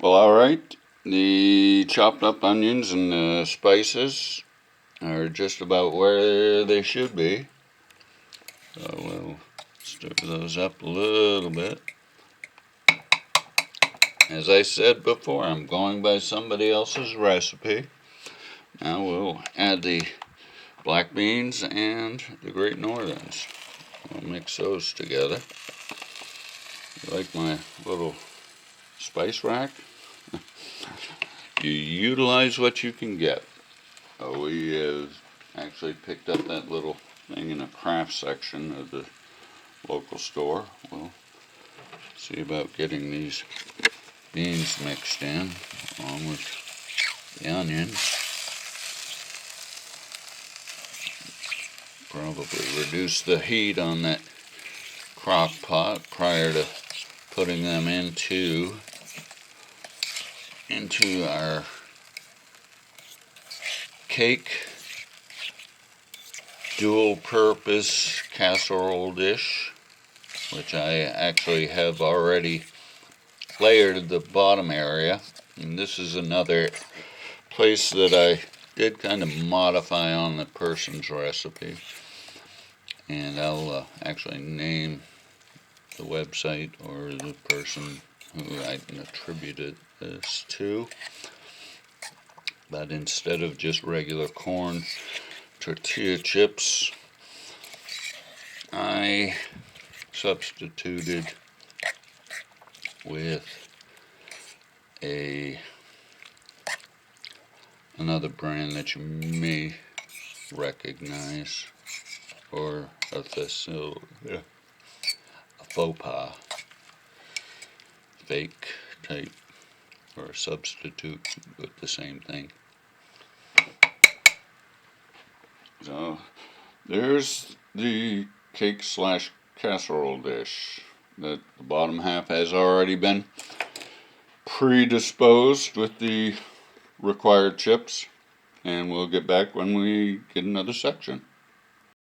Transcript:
Well, alright, the chopped up onions and the spices are just about where they should be. So we'll stir those up a little bit. As I said before, I'm going by somebody else's recipe. Now we'll add the black beans and the Great Northerns. We'll mix those together. You like my little spice rack? You utilize what you can get. We have actually picked up that little thing in the craft section of the local store. We'll see about getting these beans mixed in along with the onions. Probably reduce the heat on that crock pot prior to putting them into our cake dual purpose casserole dish, which I actually have already layered the bottom area. And this is another place that I did kind of modify on the person's recipe, and I'll actually name the website or the person who I attributed this to. But instead of just regular corn tortilla chips, I substituted with another brand that you may recognize, or a faux pas, fake type, or a substitute with the same thing. So there's the cake slash casserole dish. The bottom half has already been predisposed with the required chips, and we'll get back when we get another section.